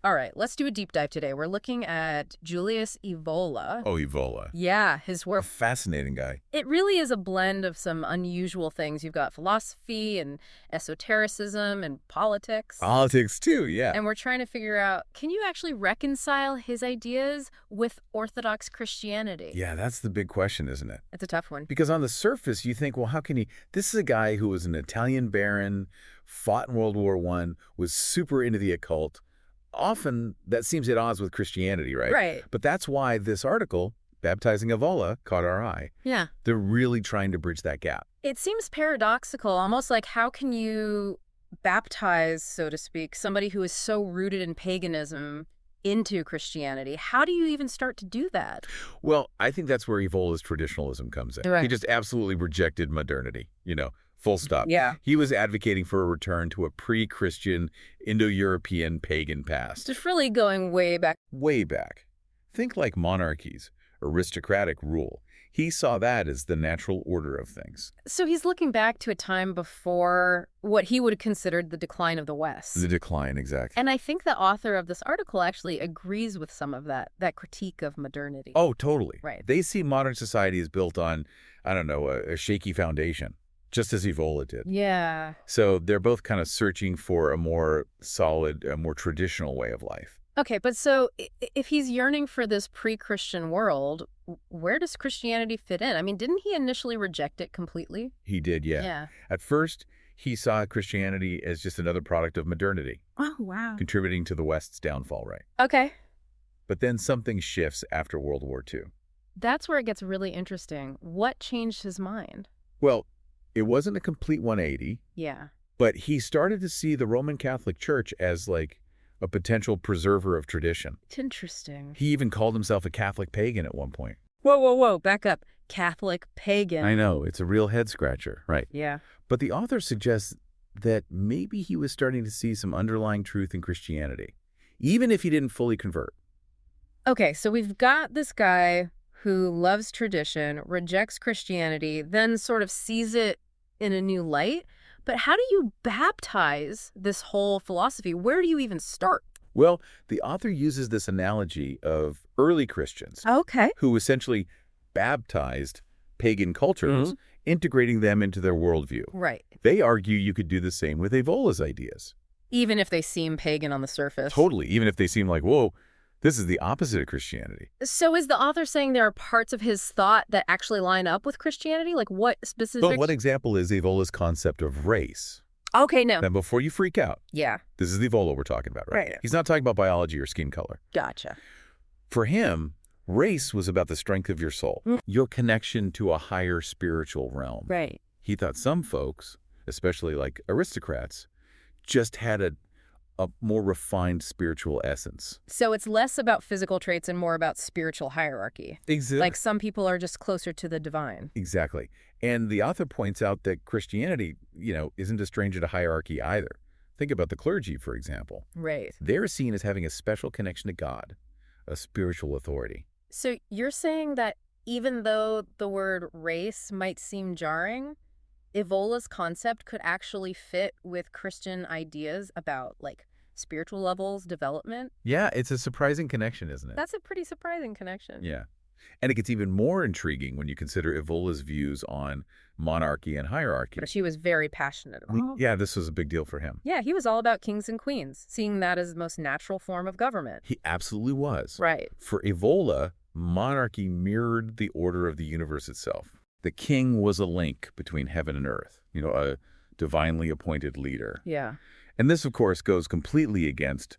All right, let's do a deep dive today. We're looking at Julius Evola. Oh, Evola. Yeah, his A work. fascinating guy. It really is a blend of some unusual things. You've got philosophy and esotericism and politics. Politics, too, yeah. And we're trying to figure out, can you actually reconcile his ideas with Orthodox Christianity? Yeah, that's the big question, isn't it? It's a tough one. Because on the surface, you think, well, how can he... This is a guy who was an Italian baron, fought in World War I, was super into the occult. Often, that seems at odds with Christianity, right? Right. But that's why this article, Baptizing Evola, caught our eye. Yeah. They're really trying to bridge that gap. It seems paradoxical, almost like how can you baptize, so to speak, somebody who is so rooted in paganism into Christianity? How do you even start to do that? Well, I think that's where Evola's traditionalism comes in. Right. He just absolutely rejected modernity, full stop. Yeah. He was advocating for a return to a pre-Christian, Indo-European pagan past. Just really going way back. Way back. Think like monarchies, aristocratic rule. He saw that as the natural order of things. So he's looking back to a time before what he would have considered the decline of the West. The decline, exactly. And I think the author of this article actually agrees with some of that critique of modernity. Oh, totally. Right. They see modern society as built on, I don't know, a shaky foundation, just as Evola did. Yeah. So they're both kind of searching for a more solid, a more traditional way of life. Okay, but so if he's yearning for this pre-Christian world, where does Christianity fit in? I mean, didn't he initially reject it completely? He did, yeah. Yeah. At first, he saw Christianity as just another product of modernity, Oh, wow. contributing to the West's downfall, right? Okay. But then something shifts after World War II. That's where it gets really interesting. What changed his mind? Well, it wasn't a complete 180, Yeah. but he started to see the Roman Catholic Church as like a potential preserver of tradition. It's interesting. He even called himself a Catholic pagan at one point. Whoa. Back up. Catholic pagan. I know, it's a real head-scratcher, right? Yeah. But the author suggests that maybe he was starting to see some underlying truth in Christianity, even if he didn't fully convert. Okay, so we've got this guy who loves tradition, rejects Christianity, then sort of sees it in a new light. But how do you baptize this whole philosophy? Where do you even start? Well, the author uses this analogy of early Christians Okay. who essentially baptized pagan cultures, integrating them into their worldview. Right. They argue you could do the same with Evola's ideas. Even if they seem pagan on the surface. Totally, even if they seem like, whoa, this is the opposite of Christianity. So is the author saying there are parts of his thought that actually line up with Christianity? Like what specific? But one example is Evola's concept of race. Okay, no. Now, before you freak out, Yeah. this is the Evola we're talking about, right? Right. He's not talking about biology or skin color. Gotcha. For him, race was about the strength of your soul, your connection to a higher spiritual realm. Right. He thought some folks, especially like aristocrats, just had a more refined spiritual essence. So it's less about physical traits and more about spiritual hierarchy. Exactly. Like some people are just closer to the divine. Exactly. And the author points out that Christianity, isn't a stranger to hierarchy either. Think about the clergy, for example. Right. They're seen as having a special connection to God, a spiritual authority. So you're saying that even though the word race might seem jarring, Evola's concept could actually fit with Christian ideas about like spiritual levels, development? Yeah, it's a surprising connection, isn't it? That's a pretty surprising connection. Yeah. And it gets even more intriguing when you consider Evola's views on monarchy and hierarchy. But she was very passionate about. Yeah, this was a big deal for him. Yeah, he was all about kings and queens, seeing that as the most natural form of government. He absolutely was. Right. For Evola, monarchy mirrored the order of the universe itself. The king was a link between heaven and earth, a divinely appointed leader. Yeah. And this, of course, goes completely against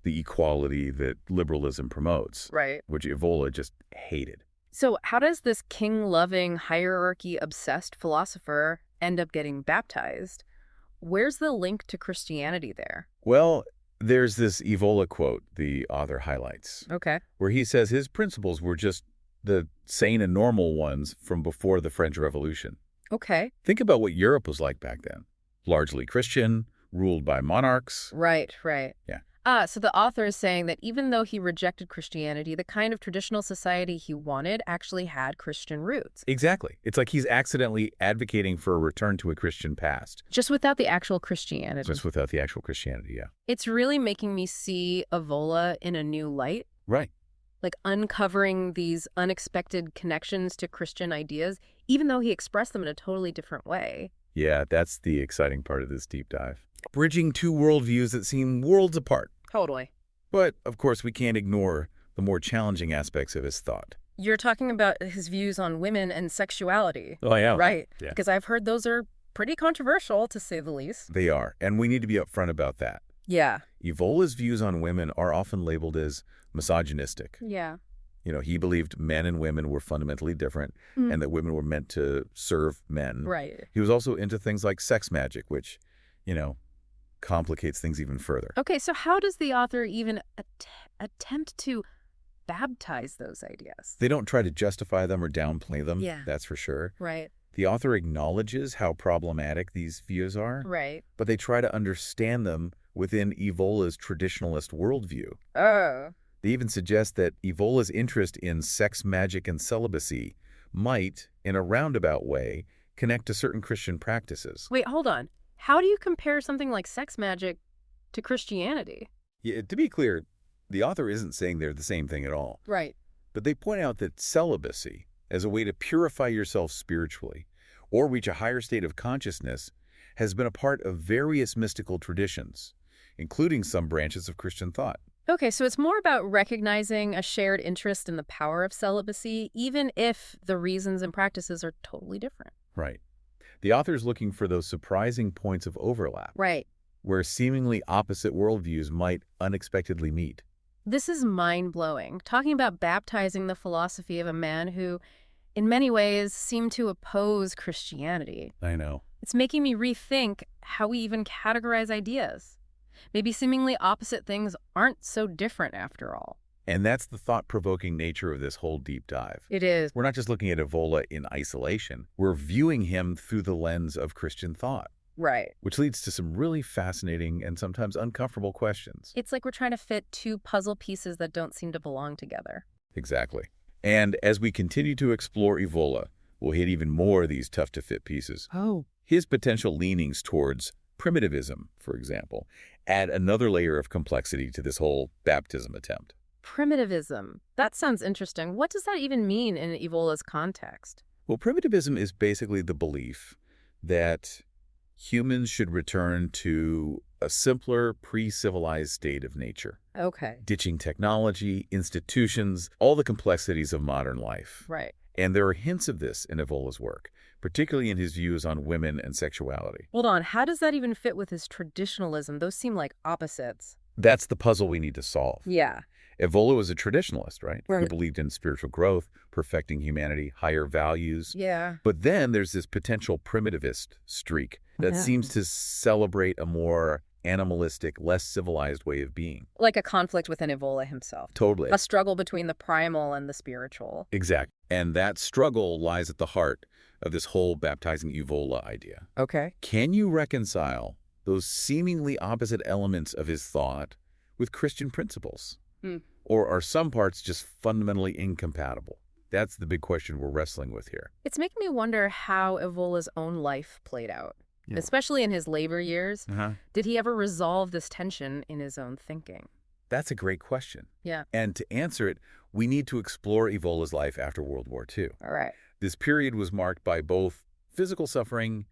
the equality that liberalism promotes, Right. which Evola just hated. So how does this king-loving, hierarchy-obsessed philosopher end up getting baptized? Where's the link to Christianity there? Well, there's this Evola quote the author highlights, Okay. where he says his principles were just the sane and normal ones from before the French Revolution. Okay. Think about what Europe was like back then. Largely Christian, ruled by monarchs. Right. Yeah. So the author is saying that even though he rejected Christianity, the kind of traditional society he wanted actually had Christian roots, Exactly. It's like he's accidentally advocating for a return to a Christian past, just without the actual Christianity. just without the actual Christianity, yeah. It's really making me see Evola in a new light, Right. like uncovering these unexpected connections to Christian ideas, even though he expressed them in a totally different way. Yeah, that's the exciting part of this deep dive. Bridging two worldviews that seem worlds apart. Totally. But, of course, we can't ignore the more challenging aspects of his thought. You're talking about his views on women and sexuality. Oh, yeah. Right. Yeah. Because I've heard those are pretty controversial, to say the least. They are, and we need to be upfront about that. Yeah. Evola's views on women are often labeled as misogynistic. Yeah. He believed men and women were fundamentally different and that women were meant to serve men. Right. He was also into things like sex magic, which, complicates things even further. Okay, so how does the author even attempt to baptize those ideas? They don't try to justify them or downplay them, Yeah. that's for sure. Right. The author acknowledges how problematic these views are, Right. but they try to understand them within Evola's traditionalist worldview. Oh. They even suggest that Evola's interest in sex magic and celibacy might, in a roundabout way, connect to certain Christian practices. Wait, hold on. How do you compare something like sex magic to Christianity? Yeah, to be clear, the author isn't saying they're the same thing at all, Right. but they point out that celibacy, as a way to purify yourself spiritually or reach a higher state of consciousness, has been a part of various mystical traditions, including some branches of Christian thought. Okay, so it's more about recognizing a shared interest in the power of celibacy, even if the reasons and practices are totally different. Right. The author is looking for those surprising points of overlap, Right. where seemingly opposite worldviews might unexpectedly meet. This is mind-blowing, talking about baptizing the philosophy of a man who, in many ways, seemed to oppose Christianity. I know. It's making me rethink how we even categorize ideas. Maybe seemingly opposite things aren't so different after all. And that's the thought-provoking nature of this whole deep dive. It is. We're not just looking at Evola in isolation. We're viewing him through the lens of Christian thought, Right. which leads to some really fascinating and sometimes uncomfortable questions. It's like we're trying to fit two puzzle pieces that don't seem to belong together. Exactly. And as we continue to explore Evola, we'll hit even more of these tough-to-fit pieces. Oh. His potential leanings towards primitivism, for example, add another layer of complexity to this whole baptism attempt. Primitivism. That sounds interesting. What does that even mean in Evola's context? Well, primitivism is basically the belief that humans should return to a simpler, pre-civilized state of nature, Okay. ditching technology, institutions, all the complexities of modern life. Right. And there are hints of this in Evola's work, particularly in his views on women and sexuality. Hold on. How does that even fit with his traditionalism? Those seem like opposites. That's the puzzle we need to solve. Yeah. Evola was a traditionalist, right? Who Right. believed in spiritual growth, perfecting humanity, higher values. Yeah. But then there's this potential primitivist streak that Yeah. seems to celebrate a more animalistic, less civilized way of being. Like a conflict within Evola himself. Totally. A struggle between the primal and the spiritual. Exact. And that struggle lies at the heart of this whole baptizing Evola idea. Okay. Can you reconcile those seemingly opposite elements of his thought with Christian principles? Hmm. Or are some parts just fundamentally incompatible? That's the big question we're wrestling with here. It's making me wonder how Evola's own life played out, Yeah. especially in his labor years. Uh-huh. Did he ever resolve this tension in his own thinking? That's a great question. Yeah. And to answer it, we need to explore Evola's life after World War II. All right. This period was marked by both physical suffering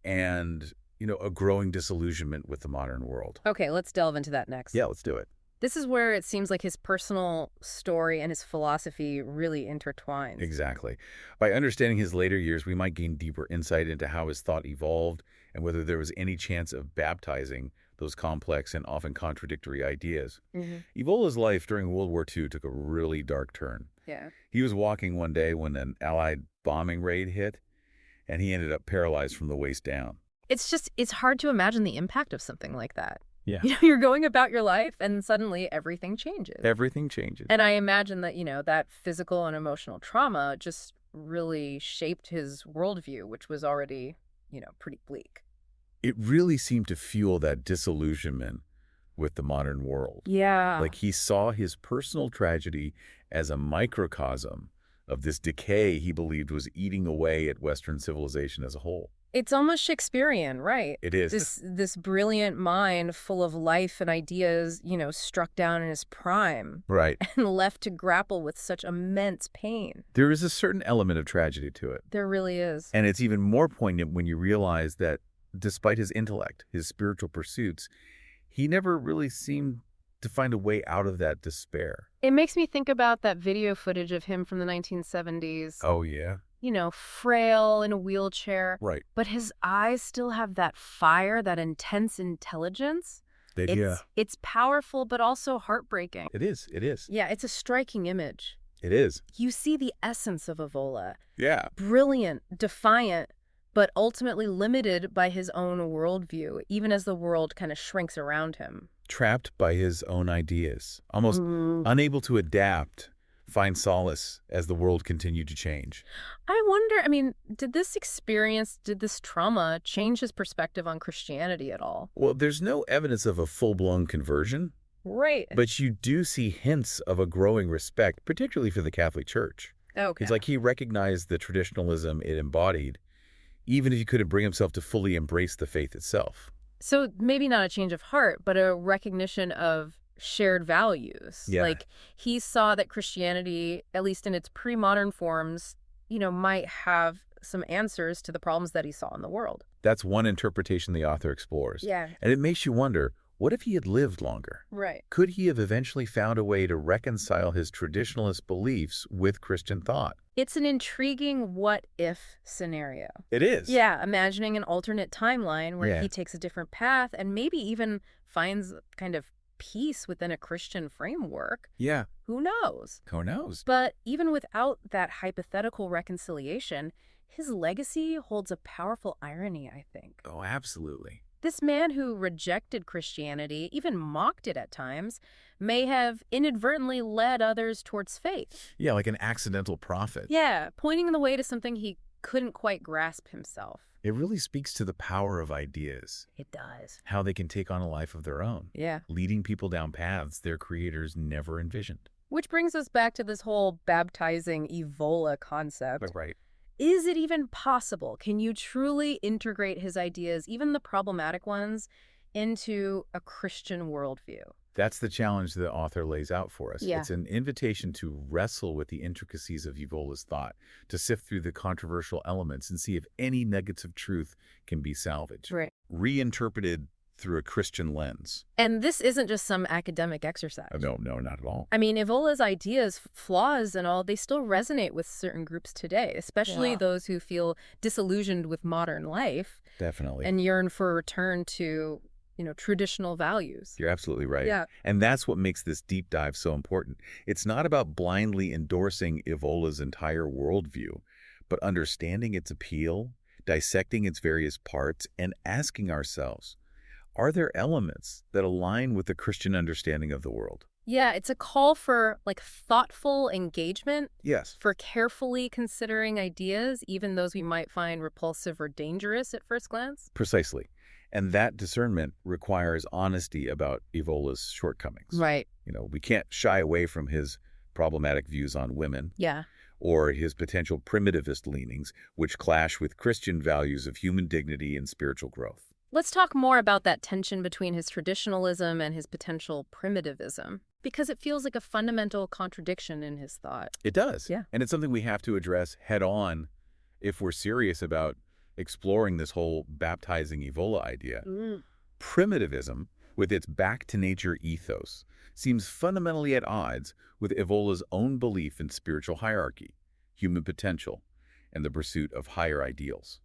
and, a growing disillusionment with the modern world. Okay, let's delve into that next. Yeah, let's do it. This is where it seems like his personal story and his philosophy really intertwine. Exactly. By understanding his later years, we might gain deeper insight into how his thought evolved and whether there was any chance of baptizing those complex and often contradictory ideas. Evola's life during World War II took a really dark turn. Yeah. He was walking one day when an Allied bombing raid hit, and he ended up paralyzed from the waist down. It's hard to imagine the impact of something like that. Yeah. You're going about your life and suddenly everything changes. Everything changes. And I imagine that, that physical and emotional trauma just really shaped his worldview, which was already, pretty bleak. It really seemed to fuel that disillusionment with the modern world. Yeah. Like he saw his personal tragedy as a microcosm of this decay he believed was eating away at Western civilization as a whole. It's almost Shakespearean, right? It is. This brilliant mind full of life and ideas, struck down in his prime Right. and left to grapple with such immense pain. There is a certain element of tragedy to it. There really is. And it's even more poignant when you realize that despite his intellect, his spiritual pursuits, he never really seemed to find a way out of that despair. It makes me think about that video footage of him from the 1970s. Oh, yeah? Frail in a wheelchair. Right. But his eyes still have that fire, that intense intelligence. Yeah. It's powerful, but also heartbreaking. It is. It is. Yeah, it's a striking image. It is. You see the essence of Evola. Yeah. Brilliant, defiant, but ultimately limited by his own worldview, even as the world kind of shrinks around him. Trapped by his own ideas, almost unable to adapt, find solace as the world continued to change. I wonder, did this trauma change his perspective on Christianity at all? Well, there's no evidence of a full-blown conversion, Right. but you do see hints of a growing respect, particularly for the Catholic Church. Okay. It's like he recognized the traditionalism it embodied, even if he couldn't bring himself to fully embrace the faith itself. So maybe not a change of heart, but a recognition of shared values. Yeah. Like he saw that Christianity, at least in its pre-modern forms, might have some answers to the problems that he saw in the world. That's one interpretation the author explores. Yeah. And it makes you wonder, what if he had lived longer? Right. Could he have eventually found a way to reconcile his traditionalist beliefs with Christian thought? It's an intriguing what-if scenario. It is. Yeah, imagining an alternate timeline where Yeah. he takes a different path and maybe even finds kind of peace within a Christian framework. Yeah. Who knows? Who knows? But even without that hypothetical reconciliation, his legacy holds a powerful irony, I think. Oh, absolutely. This man who rejected Christianity, even mocked it at times, may have inadvertently led others towards faith. Yeah, like an accidental prophet. Yeah, pointing the way to something he couldn't quite grasp himself. It really speaks to the power of ideas, It does. how they can take on a life of their own, Yeah. leading people down paths their creators never envisioned. Which brings us back to this whole baptizing Evola concept. Right. Is it even possible? Can you truly integrate his ideas, even the problematic ones, into a Christian worldview? That's the challenge the author lays out for us. Yeah. It's an invitation to wrestle with the intricacies of Evola's thought, to sift through the controversial elements and see if any nuggets of truth can be salvaged, Right. reinterpreted through a Christian lens. And this isn't just some academic exercise. No, not at all. Evola's ideas, flaws and all, they still resonate with certain groups today, especially Yeah. those who feel disillusioned with modern life Definitely. and yearn for a return to, traditional values. You're absolutely right. Yeah. And that's what makes this deep dive so important. It's not about blindly endorsing Evola's entire worldview, but understanding its appeal, dissecting its various parts, and asking ourselves, are there elements that align with the Christian understanding of the world? Yeah, it's a call for thoughtful engagement, Yes. for carefully considering ideas, even those we might find repulsive or dangerous at first glance. Precisely. And that discernment requires honesty about Evola's shortcomings. Right. We can't shy away from his problematic views on women Yeah. or his potential primitivist leanings, which clash with Christian values of human dignity and spiritual growth. Let's talk more about that tension between his traditionalism and his potential primitivism, because it feels like a fundamental contradiction in his thought. It does. Yeah. And it's something we have to address head on if we're serious about exploring this whole baptizing Evola idea. Primitivism, with its back-to-nature ethos, seems fundamentally at odds with Evola's own belief in spiritual hierarchy, human potential, and the pursuit of higher ideals.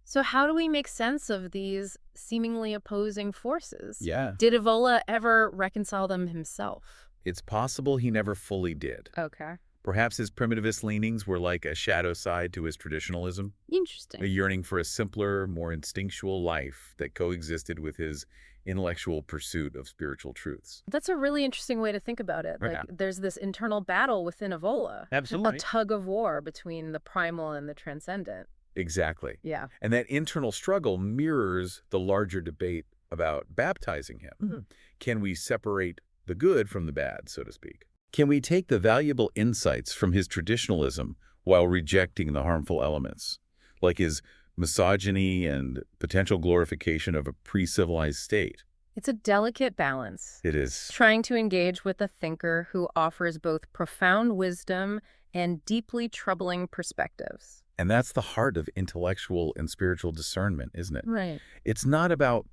So how do we make sense of these seemingly opposing forces? Yeah. Did Evola ever reconcile them himself? It's possible he never fully did. Okay. Perhaps his primitivist leanings were like a shadow side to his traditionalism, a Interesting. yearning for a simpler, more instinctual life that coexisted with his intellectual pursuit of spiritual truths. That's a really interesting way to think about it. Yeah. There's this internal battle within Evola. Absolutely. A tug of war between the primal and the transcendent. Exactly. Yeah. And that internal struggle mirrors the larger debate about baptizing him? Can we separate the good from the bad, so to speak? Can we take the valuable insights from his traditionalism while rejecting the harmful elements, like his misogyny and potential glorification of a pre-civilized state? It's a delicate balance, It is. trying to engage with a thinker who offers both profound wisdom and deeply troubling perspectives. And that's the heart of intellectual and spiritual discernment, isn't it? Right. It's not about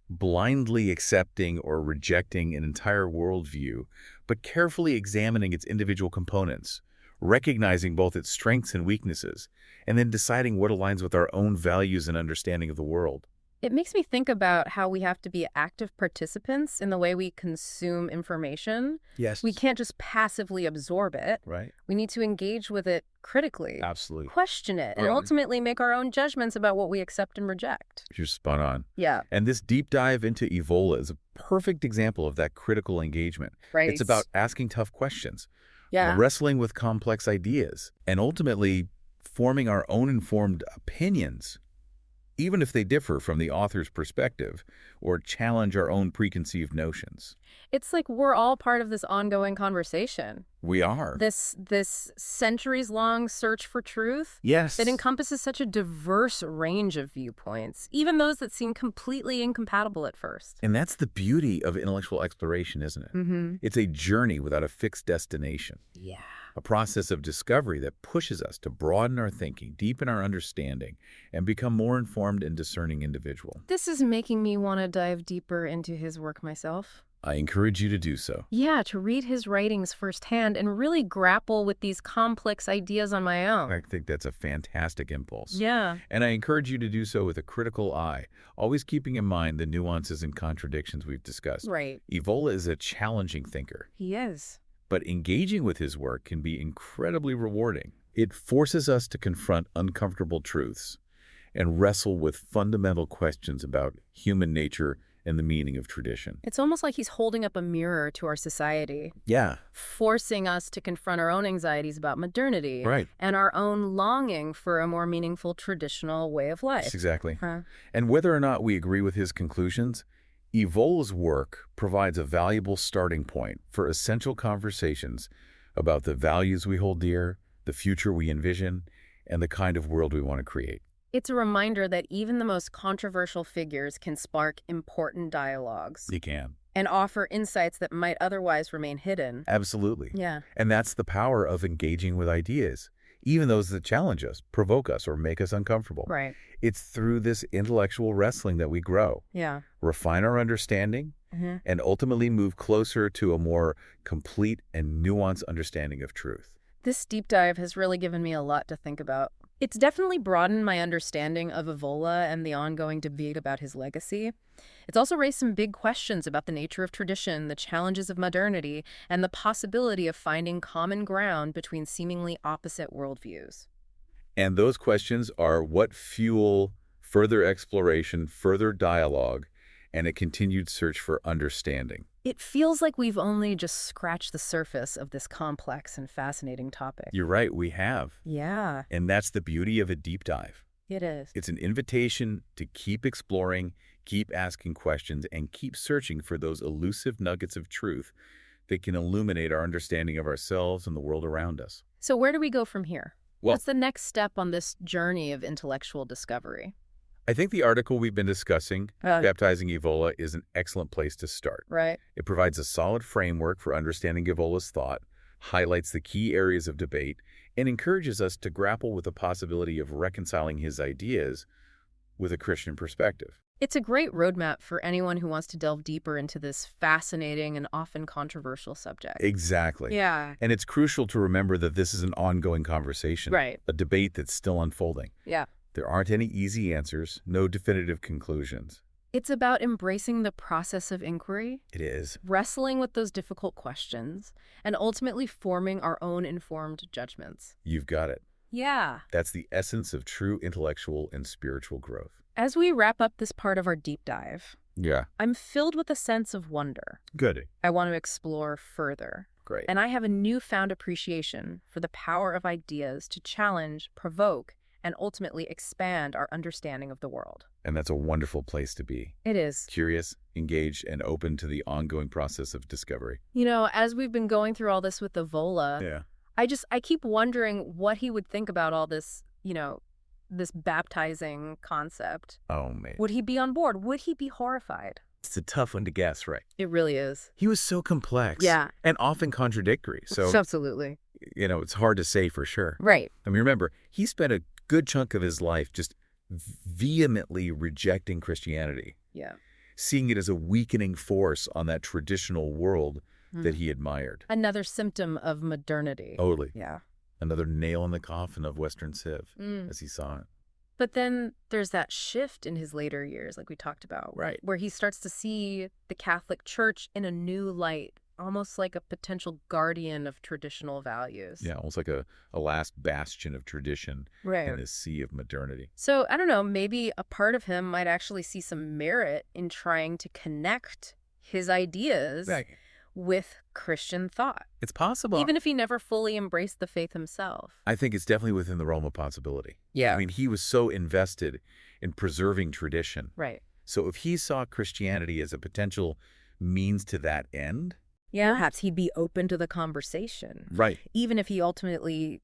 blindly accepting or rejecting an entire worldview, but carefully examining its individual components, recognizing both its strengths and weaknesses, and then deciding what aligns with our own values and understanding of the world. It makes me think about how we have to be active participants in the way we consume information. Yes. We can't just passively absorb it. Right? We need to engage with it critically, Absolutely. question it, and Right. ultimately make our own judgments about what we accept and reject. You're spot on. Yeah, And this deep dive into Evola is a perfect example of that critical engagement. right. It's about asking tough questions, Yeah. wrestling with complex ideas, and ultimately forming our own informed opinions, even if they differ from the author's perspective or challenge our own preconceived notions. It's like we're all part of this ongoing conversation. We are. This centuries-long search for truth Yes. that encompasses such a diverse range of viewpoints, even those that seem completely incompatible at first. And that's the beauty of intellectual exploration, isn't it? Mm-hmm. It's a journey without a fixed destination. Yeah. A process of discovery that pushes us to broaden our thinking, deepen our understanding, and become more informed and discerning individual. This is making me want to dive deeper into his work myself. I encourage you to do so. Yeah, to read his writings firsthand and really grapple with these complex ideas on my own. I think that's a fantastic impulse. Yeah. And I encourage you to do so with a critical eye, always keeping in mind the nuances and contradictions we've discussed. Right. Evola is a challenging thinker, He is. but engaging with his work can be incredibly rewarding. It forces us to confront uncomfortable truths and wrestle with fundamental questions about human nature and the meaning of tradition. It's almost like he's holding up a mirror to our society, Yeah, forcing us to confront our own anxieties about modernity right. and our own longing for a more meaningful traditional way of life. Yes, exactly. Huh. And whether or not we agree with his conclusions, Evola's work provides a valuable starting point for essential conversations about the values we hold dear, the future we envision, and the kind of world we want to create. It's a reminder that even the most controversial figures can spark important dialogues You can. and offer insights that might otherwise remain hidden. Absolutely. Yeah. And that's the power of engaging with ideas, even those that challenge us, provoke us, or make us uncomfortable. Right. It's through this intellectual wrestling that we grow, Yeah. refine our understanding, Mm-hmm. and ultimately move closer to a more complete and nuanced understanding of truth. This deep dive has really given me a lot to think about. It's definitely broadened my understanding of Evola and the ongoing debate about his legacy. It's also raised some big questions about the nature of tradition, the challenges of modernity, and the possibility of finding common ground between seemingly opposite worldviews. And those questions are what fuel further exploration, further dialogue, and a continued search for understanding. It feels like we've only just scratched the surface of this complex and fascinating topic. You're right, we have. Yeah, And that's the beauty of a deep dive. it is. It's an invitation to keep exploring, keep asking questions, and keep searching for those elusive nuggets of truth that can illuminate our understanding of ourselves and the world around us. So where do we go from here? Well, What's the next step on this journey of intellectual discovery? I think the article we've been discussing, Uh, Baptizing Evola, is an excellent place to start. Right. It provides a solid framework for understanding Evola's thought, highlights the key areas of debate, and encourages us to grapple with the possibility of reconciling his ideas with a Christian perspective. It's a great roadmap for anyone who wants to delve deeper into this fascinating and often controversial subject. Exactly. Yeah. And it's crucial to remember that this is an ongoing conversation, Right. a debate that's still unfolding. Yeah. There aren't any easy answers, no definitive conclusions. It's about embracing the process of inquiry, It is. wrestling with those difficult questions, and ultimately forming our own informed judgments. You've got it. Yeah. That's the essence of true intellectual and spiritual growth. As we wrap up this part of our deep dive, Yeah. I'm filled with a sense of wonder. Good. I want to explore further. Great. And I have a newfound appreciation for the power of ideas to challenge, provoke, and ultimately expand our understanding of the world. And that's a wonderful place to be. It is. Curious, engaged, and open to the ongoing process of discovery. As we've been going through all this with Evola, Yeah. I keep wondering what he would think about all this, this baptizing concept. Oh, man. Would he be on board? Would he be horrified? It's a tough one to guess, right? It really is. He was so complex. Yeah. And often contradictory. So, Absolutely. it's hard to say for sure. Right. I mean, remember, he spent a good chunk of his life just vehemently rejecting Christianity, Yeah. seeing it as a weakening force on that traditional world that he admired. Another symptom of modernity. Totally. Yeah. Another nail in the coffin of Western Civ, as he saw it. But then there's that shift in his later years, like we talked about, Right. where he starts to see the Catholic Church in a new light, almost like a potential guardian of traditional values. Yeah, almost like a last bastion of tradition Right. in this sea of modernity. So, I don't know, maybe a part of him might actually see some merit in trying to connect his ideas with Christian thought, It's possible. even if he never fully embraced the faith himself. I think it's definitely within the realm of possibility. Yeah. I mean, he was so invested in preserving tradition. Right. So if he saw Christianity as a potential means to that end, Yeah. Perhaps he'd be open to the conversation. right. Even if he ultimately,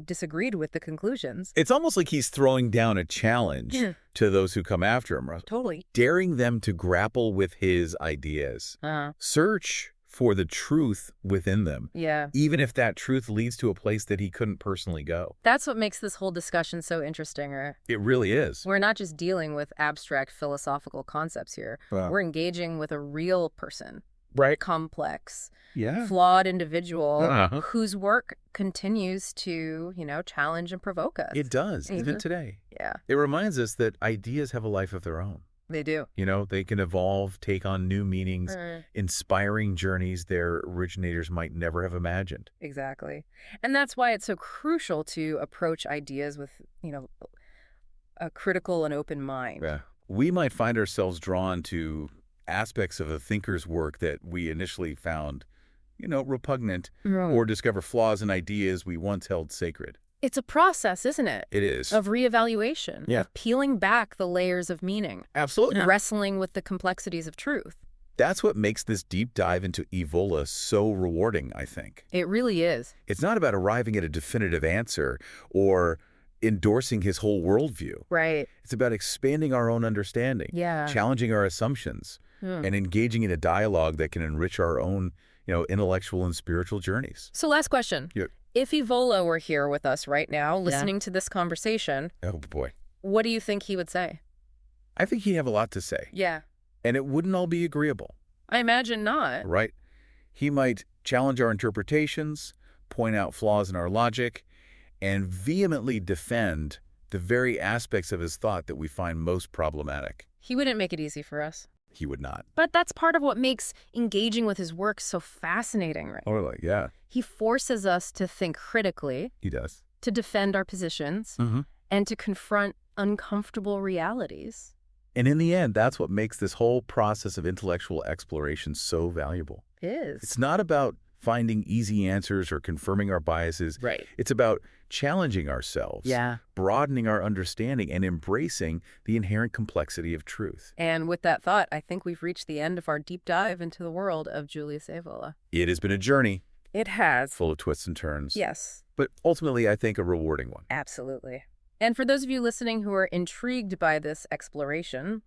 disagreed with the conclusions. It's almost like he's throwing down a challenge to those who come after him, Totally. daring them to grapple with his ideas. Search for the truth within them, Yeah. even if that truth leads to a place that he couldn't personally go. That's what makes this whole discussion so interesting. It really is. We're not just dealing with abstract philosophical concepts here. Wow. We're engaging with a real person. Right. Complex, Yeah. flawed individual Uh-huh. whose work continues to, challenge and provoke us. It does, even Mhm. today. Yeah, It reminds us that ideas have a life of their own. they do. They can evolve, take on new meanings, inspiring journeys their originators might never have imagined. Exactly. And that's why it's so crucial to approach ideas with, a critical and open mind. Yeah. We might find ourselves drawn to aspects of a thinker's work that we initially found, repugnant, or discover flaws in ideas we once held sacred. It's a process, isn't it? It is. Of reevaluation, Yeah. of peeling back the layers of meaning, Absolutely. wrestling with the complexities of truth. That's what makes this deep dive into Evola so rewarding, I think. It really is. It's not about arriving at a definitive answer or endorsing his whole worldview. Right. It's about expanding our own understanding, Yeah. challenging our assumptions, and engaging in a dialogue that can enrich our own, intellectual and spiritual journeys. So last question. Yeah. If Evola were here with us right now, listening to this conversation, Oh, boy. what do you think he would say? I think he'd have a lot to say, Yeah. and it wouldn't all be agreeable, I imagine not. right? He might challenge our interpretations, point out flaws in our logic, and vehemently defend the very aspects of his thought that we find most problematic. He wouldn't make it easy for us. He would not. But that's part of what makes engaging with his work so fascinating, right? Totally, yeah. He forces us to think critically, He does. to defend our positions, and to confront uncomfortable realities. And in the end, that's what makes this whole process of intellectual exploration so valuable. It is. It's not about finding easy answers or confirming our biases. Right. It's about challenging ourselves, Yeah. broadening our understanding, and embracing the inherent complexity of truth. And with that thought, I think we've reached the end of our deep dive into the world of Julius Evola. It has been a journey It has. full of twists and turns. Yes, But ultimately, I think a rewarding one. absolutely. And for those of you listening who are intrigued by this exploration,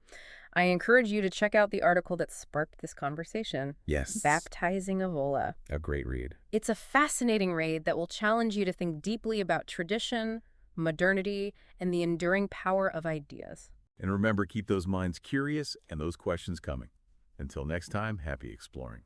I encourage you to check out the article that sparked this conversation, Yes. Baptizing Evola. A great read. It's a fascinating read that will challenge you to think deeply about tradition, modernity, and the enduring power of ideas. And remember, keep those minds curious and those questions coming. Until next time, happy exploring.